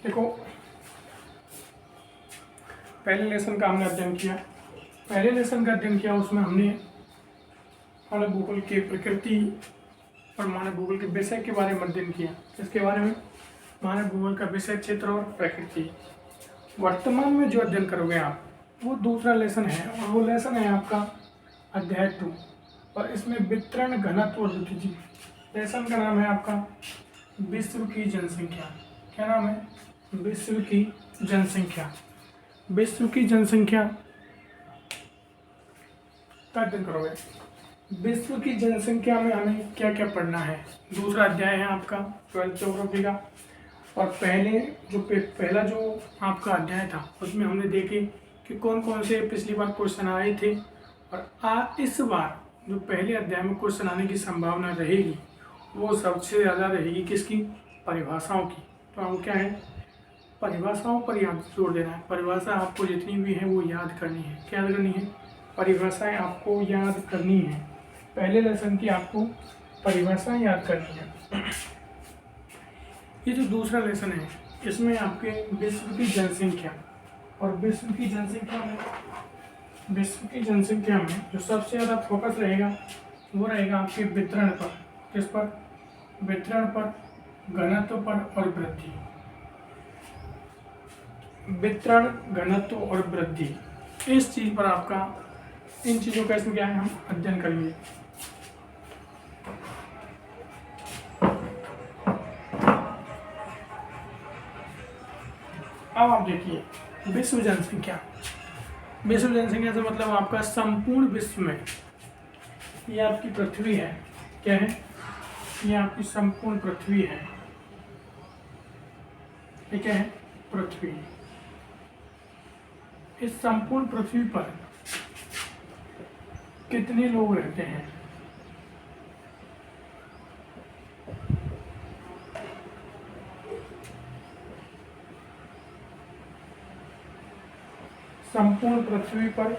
देखो, पहले लेसन का हमने अध्ययन किया। पहले लेसन का अध्ययन किया उसमें हमने मानव भूगोल की प्रकृति और मानव भूगोल के विषय के बारे में अध्ययन किया। इसके बारे में मानव भूगोल का विषय, क्षेत्र और प्रकृति। वर्तमान में जो अध्ययन करोगे आप वो दूसरा लेसन है, और वो लेसन है आपका अध्याय 2, और इसमें वितरण, घनत्व और गतिजी। लेसन का नाम है आपका विश्व की जनसंख्या। क्या नाम है? विश्व की जनसंख्या। विश्व की जनसंख्या का अध्ययन करोगे। विश्व की जनसंख्या में हमें क्या क्या पढ़ना है? दूसरा अध्याय है आपका 12th ज्योग्राफी का। और पहला जो आपका अध्याय था उसमें हमने देखे कि कौन कौन से पिछली बार क्वेश्चन आए थे, और इस बार जो पहले अध्याय में क्वेश्चन आने की संभावना रहेगी वो सबसे ज़्यादा रहेगी किसकी? परिभाषाओं की। तो हम क्या है, परिभाषाओं पर याद जोड़ देना है। परिभाषा आपको जितनी भी है वो याद करनी है। क्या याद करनी है? परिभाषाएं आपको याद करनी है। पहले लेसन की आपको परिभाषाएं याद करनी है। ये जो दूसरा लेसन है इसमें आपके विश्व की जनसंख्या, और विश्व की जनसंख्या में जो सबसे ज़्यादा फोकस रहेगा वो रहेगा आपके वितरण पर। किस पर? वितरण पर, घनत्व पर और वृद्धि। वितरण, घनत्व और वृद्धि, इस चीज पर आपका, इन चीजों का इसमें क्या है, हम अध्ययन करेंगे। अब आप देखिए विश्व जनसंख्या। विश्व जनसंख्या से मतलब आपका संपूर्ण विश्व में, ये आपकी पृथ्वी है। क्या है? ये आपकी संपूर्ण पृथ्वी है। ये क्या है? पृथ्वी। इस संपूर्ण पृथ्वी पर कितने लोग रहते हैं? संपूर्ण पृथ्वी पर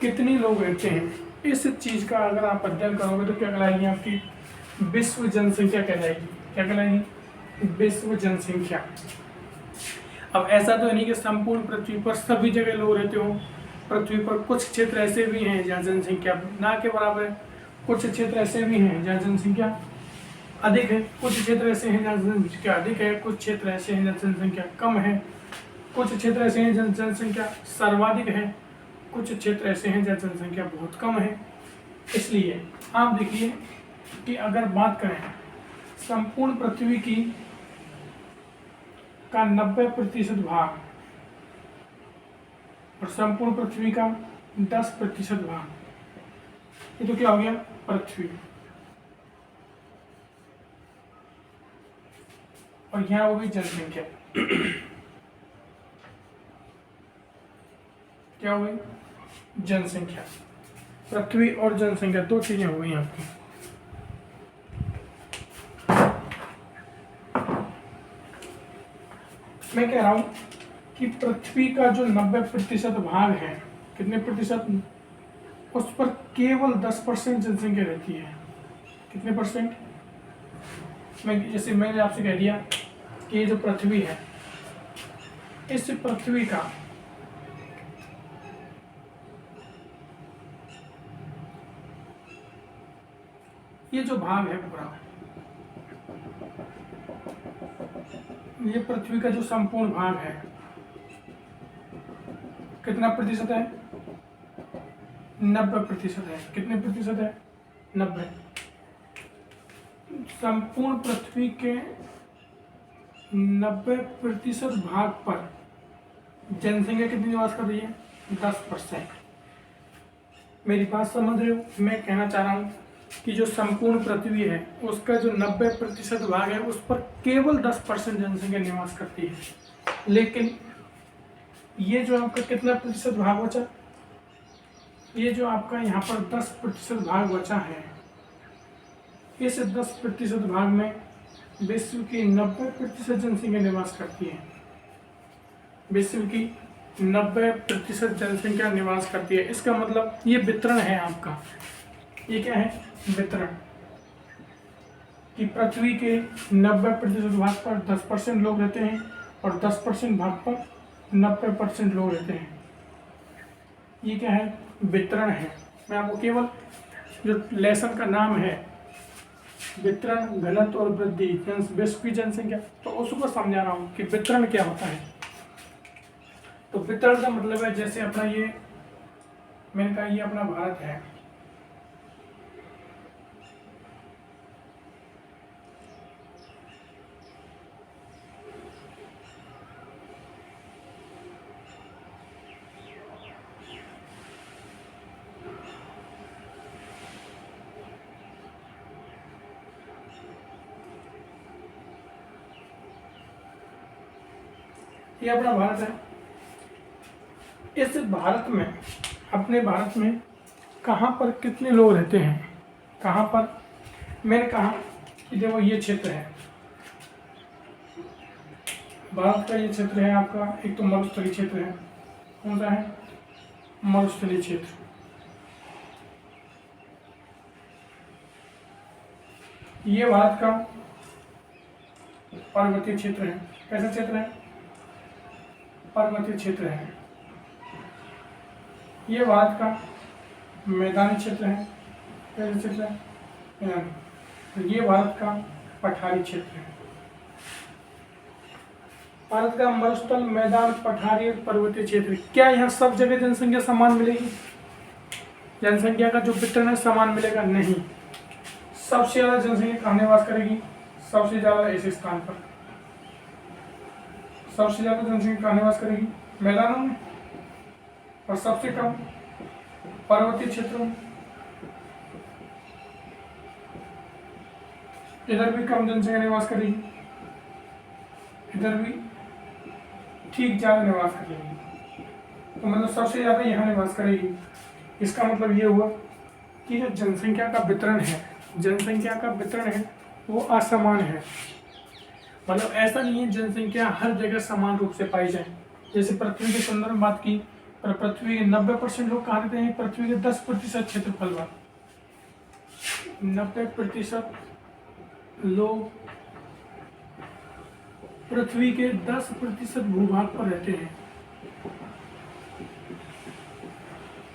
कितने लोग रहते हैं? इस चीज का अगर आप अध्ययन करोगे तो क्या कहलाएगी? आपकी विश्व जनसंख्या कहलाएगी। क्या कहलाएगी? विश्व जनसंख्या। अब ऐसा तो नहीं कि संपूर्ण पृथ्वी पर सभी जगह लोग रहते हो। पृथ्वी पर कुछ क्षेत्र ऐसे भी हैं जहाँ जनसंख्या ना के बराबर है, कुछ क्षेत्र ऐसे भी हैं जहाँ जनसंख्या अधिक है, कुछ क्षेत्र ऐसे हैं जहाँ जनसंख्या अधिक है, कुछ क्षेत्र ऐसे हैं जहाँ जनसंख्या कम है, कुछ क्षेत्र ऐसे हैं जहाँ जनसंख्या सर्वाधिक है, कुछ क्षेत्र ऐसे हैं जहाँ जनसंख्या बहुत कम है। इसलिए आप देखिए कि अगर बात करें संपूर्ण पृथ्वी की का 90% भाग और संपूर्ण पृथ्वी का 10% भाग, ये तो क्या हो गया? पृथ्वी। और यहाँ हो गई जनसंख्या। क्या हो गई? जनसंख्या। पृथ्वी और जनसंख्या दो चीजें हो गई आपकी। मैं कह रहा हूं कि पृथ्वी का जो 90% भाग है, कितने प्रतिशत? उस पर केवल 10% जनसंख्या रहती है। कितने परसेंट? जैसे मैंने आपसे कह दिया कि ये जो पृथ्वी है, इस पृथ्वी का ये जो भाग है पूरा, ये पृथ्वी का जो संपूर्ण भाग है कितना प्रतिशत है? 90% है। कितने प्रतिशत है? 90। संपूर्ण पृथ्वी के 90% भाग पर जनसंख्या कितनी निवास कर रही है? 10%। मेरी बात समझ रहे हो? मैं कहना चाह रहा हूँ कि जो संपूर्ण पृथ्वी है उसका जो 90% भाग है उस पर केवल 10% जनसंख्या निवास करती है। लेकिन ये जो आपका कितना प्रतिशत भाग बचा? ये जो आपका यहाँ पर 10% भाग बचा है, इस 10% भाग में विश्व की 90% जनसंख्या निवास करती है। विश्व की 90% जनसंख्या निवास करती है। इसका मतलब ये वितरण है आपका। ये क्या है? वितरण। कि पृथ्वी के 90% भाग पर 10% लोग रहते हैं और 10% भाग पर 90% लोग रहते हैं। ये क्या है? वितरण है। मैं आपको केवल जो लेसन का नाम है वितरण, घनत्व और वृद्धि, विश्व की जनसंख्या, तो उसको समझा रहा हूँ कि वितरण क्या होता है। तो वितरण का मतलब है जैसे अपना ये, मैंने कहा ये अपना भारत है, ये अपना भारत है। इस भारत में, अपने भारत में कहाँ पर कितने लोग रहते हैं, कहाँ पर, मैंने कहा कि देखो ये क्षेत्र है भारत का, ये क्षेत्र है आपका, एक तो मरुस्थलीय क्षेत्र है। कौन सा है? मरुस्थलीय क्षेत्र। ये भारत का पर्वतीय क्षेत्र है। कैसा क्षेत्र है? पर्वतीय क्षेत्र है। ये भारत का मैदानी क्षेत्र है। कैसा क्षेत्र है? मैदानी। तो ये भारत का पठारी क्षेत्र है। भारत का मरुस्थल, मैदान, पठारी और पर्वतीय क्षेत्र। क्या यहाँ सब जगह जनसंख्या समान मिलेगी? जनसंख्या का जो वितरण है समान मिलेगा? नहीं। सबसे ज्यादा जनसंख्या कहाँ निवास करेगी? सबसे ज्यादा इस स्थान पर। सबसे ज्यादा जनसंख्या कहाँ निवास करेगी? मैदानों में। और सबसे कम पर्वतीय क्षेत्रों में। इधर भी कम जनसंख्या निवास करेगी, इधर भी ठीक ज्यादा निवास करेगी। तो मतलब सबसे ज्यादा यहाँ निवास करेगी। इसका मतलब ये हुआ कि जो जनसंख्या का वितरण है, जनसंख्या का वितरण है वो असमान है। मतलब ऐसा नहीं है जनसंख्या हर जगह समान रूप से पाई जाए। जैसे पृथ्वी के संदर्भ में बात की, पर पृथ्वी के 90% लोग कहाँ रहते हैं? पृथ्वी के 10% क्षेत्रफल पर 90% लोग पृथ्वी के 10% भूभाग पर रहते हैं।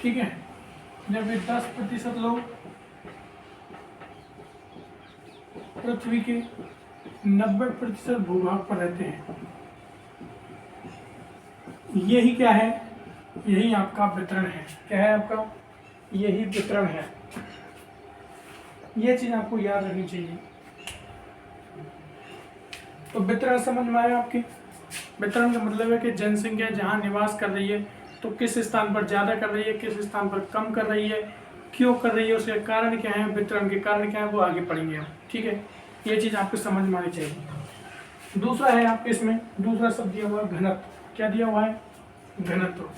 ठीक है, जब ये 10% लोग पृथ्वी के 90% भूभाग पर रहते हैं, यही क्या है? यही आपका वितरण है। क्या है आपका? यही वितरण है। ये चीज आपको याद रखनी चाहिए। तो वितरण समझ में आया आपकी? वितरण का मतलब है कि जनसंख्या जहाँ निवास कर रही है तो किस स्थान पर ज़्यादा कर रही है, किस स्थान पर कम कर रही है, क्यों कर रही है, उसके कारण क्या है, वितरण के कारण क्या है, वो आगे पढ़ेंगे हम। ठीक है, ये चीज़ आपको समझ में आनी चाहिए। दूसरा है आपके इसमें, दूसरा शब्द दिया हुआ है घनत्व। क्या दिया हुआ है? घनत्व।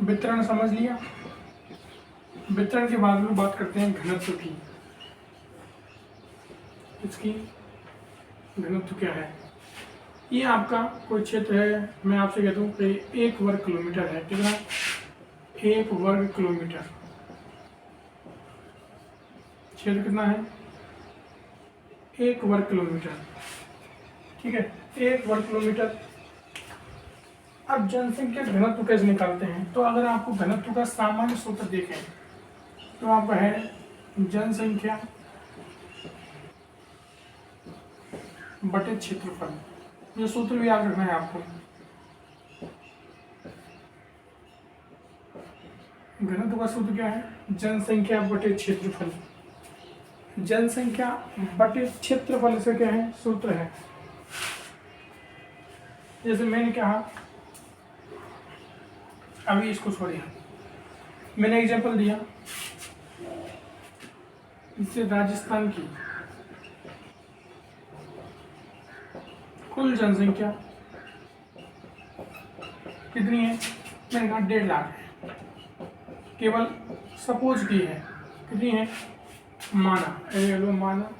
वितरण समझ लिया। वितरण के बाद में बात करते हैं घनत्व की। इसकी घनत्व क्या है? ये आपका कोई क्षेत्र है, मैं आपसे कहता हूँ कि 1 वर्ग किलोमीटर है। कितना? 1 वर्ग किलोमीटर। क्षेत्र कितना है? 1 वर्ग किलोमीटर। ठीक है, 1 वर्ग किलोमीटर। अब जनसंख्या घनत्व कैसे निकालते हैं? तो अगर आपको घनत्व का सामान्य सूत्र देखें तो आपका है जनसंख्या बटे क्षेत्रफल। ये सूत्र भी याद रखना है आपको। घनत्व का सूत्र क्या है? जनसंख्या बटे क्षेत्रफल। जनसंख्या बटे क्षेत्रफल से क्या है? सूत्र है। जैसे मैंने कहा, अभी इसको छोड़िए, मैंने एग्जांपल दिया, इससे राजस्थान की कुल जनसंख्या कितनी है? मैंने कहा 1.5 लाख है, केवल सपोज की है, कितनी है, माना, ये लो माना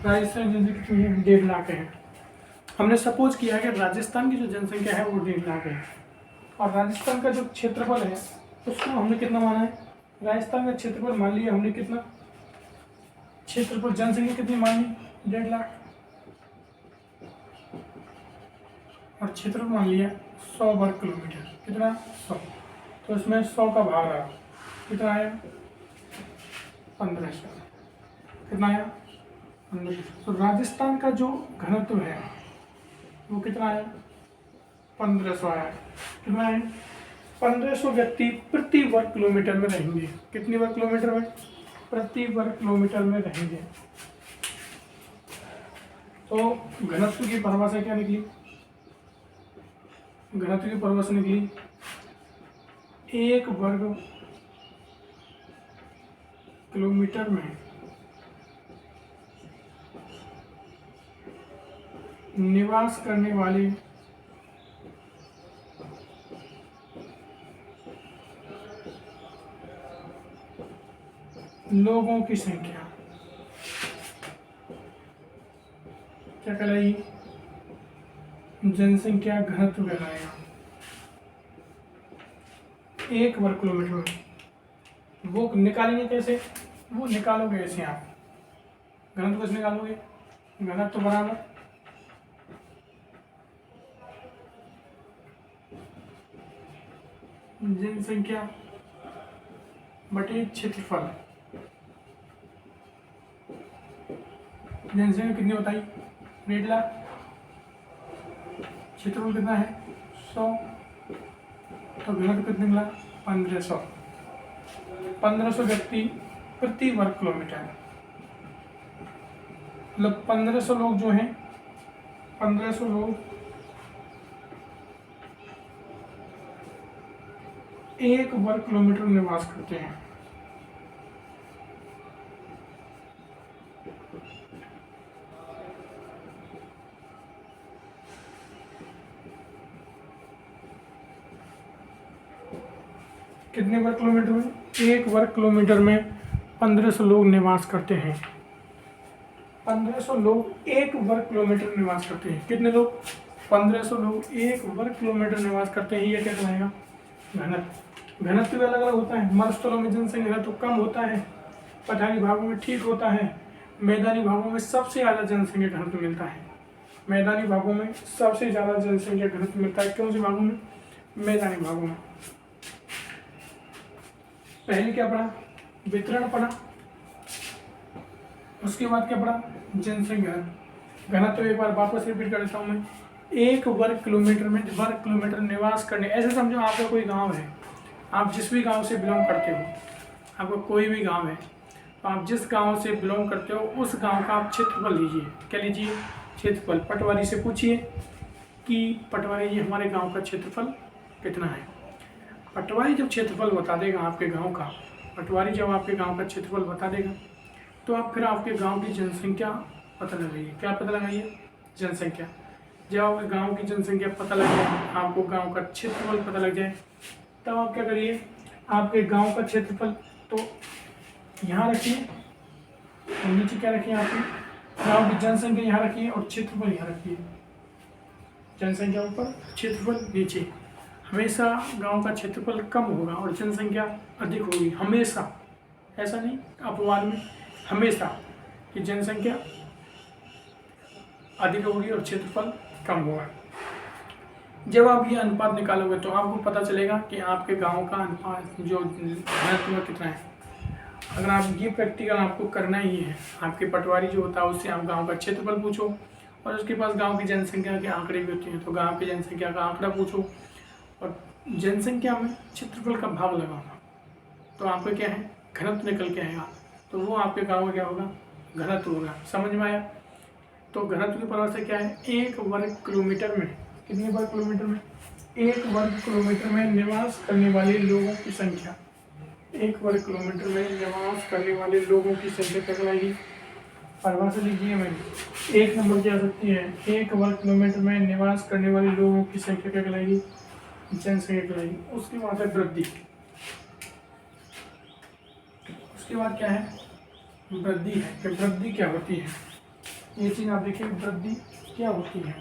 राजस्थान की जनसंख्या कितनी है, 1.5 लाख है। हमने सपोज किया है कि राजस्थान की जो जनसंख्या है वो 1.5 लाख है, और राजस्थान का जो क्षेत्रफल है उसको हमने कितना माना है, राजस्थान का क्षेत्रफल मान लिया हमने कितना, क्षेत्रफल जनसंख्या कितनी मान ली, 1.5 लाख, और क्षेत्रफल मान लिया 100 वर्ग किलोमीटर, कितना 100, तो इसमें 100 का भाग रहा, कितना आया 1500, कितना आया 1500। तो राजस्थान का जो घनत्व है वो कितना आया 1500 आया, कितना है 1500 व्यक्ति प्रति वर्ग किलोमीटर में रहेंगे, कितनी वर्ग किलोमीटर में, प्रति वर्ग किलोमीटर में रहेंगे। तो घनत्व की परिभाषा क्या निकली, घनत्व की परिभाषा निकली 1 वर्ग किलोमीटर में निवास करने वाले लोगों की संख्या, क्या कहलाएगी, जनसंख्या घनत्व कहलाएगा 1 वर्ग किलोमीटर में। वो निकालेंगे कैसे, वो निकालोगे ऐसे, आप घनत्व कैसे निकालोगे, घनत्व बराबर जनसंख्या बटे क्षेत्रफल। जनसंख्या कितनी बताई, 1.5 लाख, क्षेत्रफल कितना है 100, तो घनत्व कितना निकला 1500, 1500 व्यक्ति प्रति वर्ग किलोमीटर, मतलब 1500 लोग जो हैं, 1500 लोग 1 वर्ग किलोमीटर में निवास करते हैं। कितने वर्ग किलोमीटर में, 1 वर्ग किलोमीटर में 1500 लोग निवास करते हैं। 1500 लोग 1 वर्ग किलोमीटर में निवास करते हैं, कितने लोग, 1500 लोग 1 वर्ग किलोमीटर निवास करते हैं। ये क्या कहलाएगा, घनत्व। घनत्व भी अलग अलग होता है, मरुस्थलों में जनसंख्या तो कम होता है, पठारी भागों में ठीक होता है, मैदानी भागों में सबसे ज़्यादा जनसंख्या घनत्व मिलता है। मैदानी भागों में सबसे ज़्यादा जनसंख्या घनत्व मिलता है, कौन से भागों में, मैदानी भागों में। पहले क्या पढ़ा, वितरण पढ़ा, उसके बाद क्या पढ़ा, जनसंख्या घनत्व। तो एक बार वापस रिपीट कर देता हूँ मैं, 1 वर्ग किलोमीटर निवास करने, ऐसे समझो आपका कोई गांव है, आप जिस भी गांव से बिलोंग करते हो, आपका कोई भी गांव है, तो आप जिस गांव से बिलोंग करते हो उस गांव का आप क्षेत्रफल लीजिए, क्या लीजिए, क्षेत्रफल। पटवारी से पूछिए कि पटवारी जी हमारे गांव का क्षेत्रफल कितना है। पटवारी जब क्षेत्रफल बता देगा आपके गांव का, पटवारी जब आपके गांव का क्षेत्रफल बता देगा, तो आप फिर आपके गांव की जनसंख्या पता लगाइए। क्या पता लगाइए, जनसंख्या। जब आपके गांव की जनसंख्या पता लग जाए, आपको गांव का क्षेत्रफल पता लग जाए, तब आप क्या करिए, आपके गांव का क्षेत्रफल तो यहाँ रखिए, और नीचे क्या रखिए, आपके गांव की जनसंख्या यहाँ रखिए और क्षेत्रफल यहाँ रखिए। जनसंख्या ऊपर, क्षेत्रफल नीचे। हमेशा गांव का क्षेत्रफल कम होगा और जनसंख्या अधिक होगी, हमेशा। ऐसा नहीं अपवाद में, हमेशा कि जनसंख्या अधिक होगी और क्षेत्रफल कम होगा। जब आप ये अनुपात निकालोगे तो आपको पता चलेगा कि आपके गांव का अनुपात जो घनत्व कितना है। अगर आप ये प्रैक्टिकल आपको करना ही है, आपके पटवारी जो होता है उससे आप गांव का क्षेत्रफल पूछो, और उसके पास गांव की जनसंख्या के आंकड़े भी होते हैं, तो गांव की जनसंख्या का आंकड़ा पूछो और जनसंख्या में क्षेत्रफल का भाग लगाओ, तो आपका क्या है, घनत्व निकल के आएगा। तो वो आपके गाँव में क्या होगा, घनत्व होगा। समझ में आया। तो घनत्व की परिभाषा क्या है, 1 वर्ग किलोमीटर में, कितने वर्ग किलोमीटर में, 1 वर्ग किलोमीटर में निवास करने वाले लोगों की संख्या। 1 वर्ग किलोमीटर में निवास करने वाले लोगों की संख्या क्या कहलाएगी, परिभाषा लिखिए मैंने। एक नंबर क्या सकती है, 1 वर्ग किलोमीटर में निवास करने वाले लोगों की संख्या क्या कहलाएगी, जनसंख्या कहलाएगी। उसके बाद है वृद्धि। उसके बाद क्या है, वृद्धि है कि वृद्धि क्या होती है, ये चीज आप देखिए, वृद्धि क्या होती है।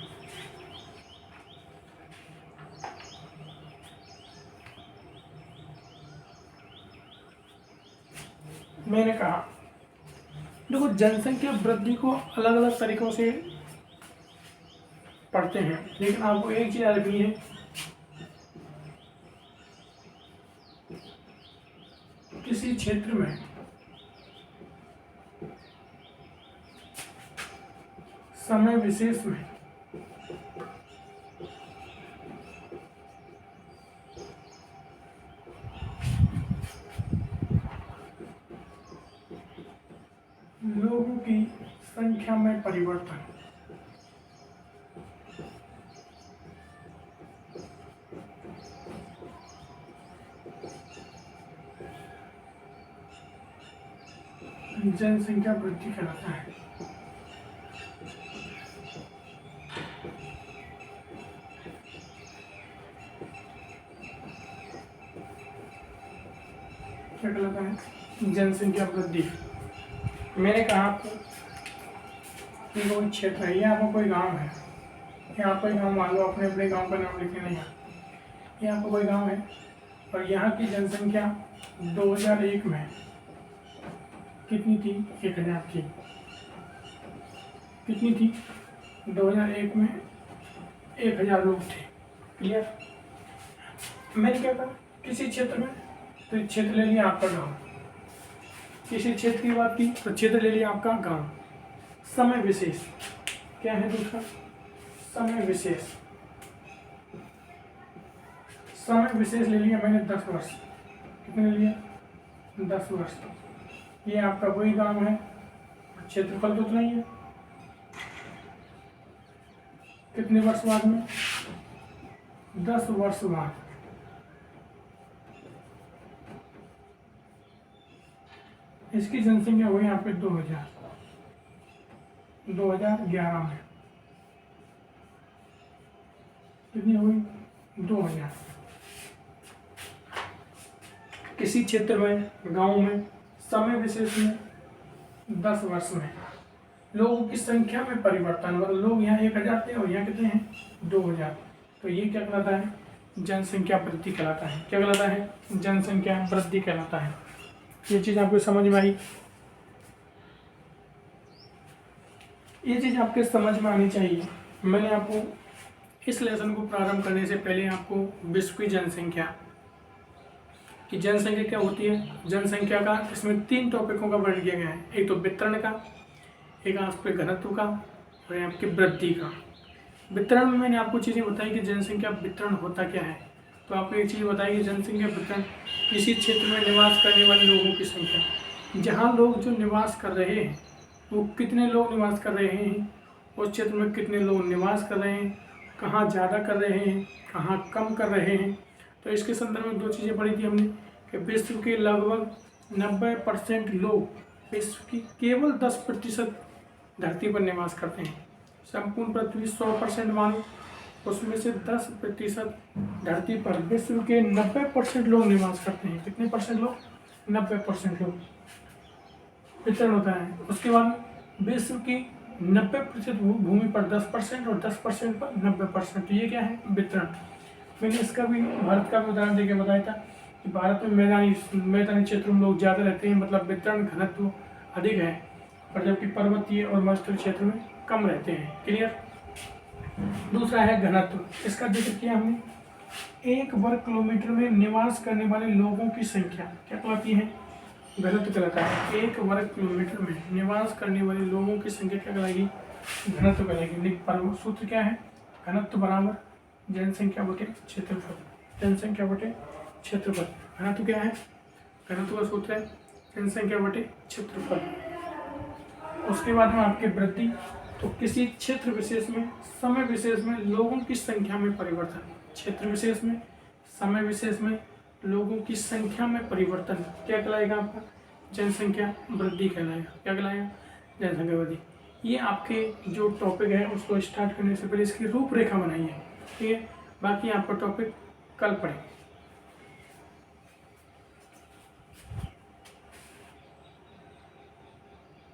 मैंने कहा देखो, जनसंख्या वृद्धि को अलग अलग तरीकों से पढ़ते हैं, लेकिन आपको एक चीज याद रखनी है, किसी क्षेत्र में समय विशेष में लोगों की संख्या में परिवर्तन, जनसंख्या वृद्धि कहलाता है। क्या कहलाता है, जनसंख्या वृद्धि। मैंने कहा आपको कि कोई क्षेत्र है, या आपको कोई गांव है, यहाँ कोई गांव मान लो, अपने अपने गांव का नाम लिखने नहीं है, यहाँ पर कोई गांव है और यहाँ की जनसंख्या 2001 में कितनी थी, 1000 थी। कितनी थी, 2001 में 1000 लोग थे। क्लियर। मैंने क्या कहा, किसी क्षेत्र में, तो क्षेत्र ले लिया आपका गांव, किसी क्षेत्र की बात की तो क्षेत्र ले लिया आपका गांव। समय विशेष क्या है दूसरा, समय विशेष, समय विशेष ले लिया मैंने 10 वर्ष। कितने ले लिया, 10 वर्ष। ये आपका वही गांव है, क्षेत्रफल तो उतना ही है। कितने वर्ष बाद में, 10 वर्ष बाद। इसकी जनसंख्या हुई यहाँ पे 2011 में कितनी हुई, 2000। किसी क्षेत्र में, गांव में, समय विशेष में 10 वर्ष में लोगों की संख्या में परिवर्तन, मतलब लोग यहाँ 1000 थे और यहाँ कितने हैं, 2000। तो ये क्या कहलाता है, जनसंख्या वृद्धि कहलाता है। क्या कहलाता है, जनसंख्या वृद्धि कहलाता है। ये चीज़ आपको समझ में आई, ये चीज़ आपके समझ में आनी चाहिए। मैंने आपको इस लेसन को प्रारंभ करने से पहले आपको विश्व की जनसंख्या कि जनसंख्या क्या होती है, जनसंख्या का इसमें 3 टॉपिकों का वर्णन किया गया है। एक तो वितरण का, एक आपके घनत्व का और आपकी वृद्धि का। वितरण में मैंने आपको चीज़ें बताई कि जनसंख्या वितरण होता क्या है। तो आपको एक चीज़ बताई कि जनसंख्या वितरण किसी क्षेत्र में निवास करने वाले लोगों की संख्या, जहाँ लोग जो निवास कर रहे हैं वो कितने लोग निवास कर रहे हैं, उस क्षेत्र में कितने लोग निवास कर रहे हैं, कहाँ ज़्यादा कर रहे हैं, कहाँ कम कर रहे हैं। तो इसके संदर्भ में 2 चीज़ें पढ़ी थी हमने कि विश्व के लगभग 90% लोग, विश्व की केवल 10% धरती पर निवास करते हैं। संपूर्ण पृथ्वी 100% मानो, उसमें से 10% धरती पर विश्व के 90% लोग निवास करते हैं। कितने परसेंट लोग, 90% लोग। वितरण होता है। उसके बाद विश्व की 90% भूमि पर 10% और 10% पर 90%। ये क्या है, वितरण। मैंने इसका भी, भारत का भी उदाहरण देके बताया था कि भारत में मैदानी क्षेत्रों में लोग ज़्यादा रहते हैं, मतलब वितरण घनत्व अधिक है, और जबकि पर्वतीय और मरुस्थलीय क्षेत्र में कम रहते हैं। क्लियर। दूसरा है घनत्व, इसका जिक्र किया हमने। 1 वर्ग किलोमीटर में निवास करने वाले लोगों की संख्या क्या कहलाती है, घनत्व कहलाता है। 1 वर्ग किलोमीटर में निवास करने वाले लोगों की संख्या क्या कहलाएगी, घनत्व कहलाएगी। सूत्र क्या है, घनत्व बराबर जनसंख्या बटे क्षेत्रफल। जनसंख्या बटे क्षेत्रफल। घनत्व क्या है, घनत्व का सूत्र है जनसंख्या बटे क्षेत्रफल। उसके बाद में आपकी वृद्धि, तो किसी क्षेत्र विशेष में, समय विशेष में लोगों की संख्या में परिवर्तन। क्षेत्र विशेष में, समय विशेष में लोगों की संख्या में परिवर्तन क्या कहलाएगा, आपका जनसंख्या वृद्धि कहलाएगा। क्या कहलाएगा, जनसंख्या वृद्धि। ये आपके जो टॉपिक है उसको स्टार्ट करने से पहले इसकी रूपरेखा बनाइए, ठीक है। बाकी आपका टॉपिक कल पढ़ें।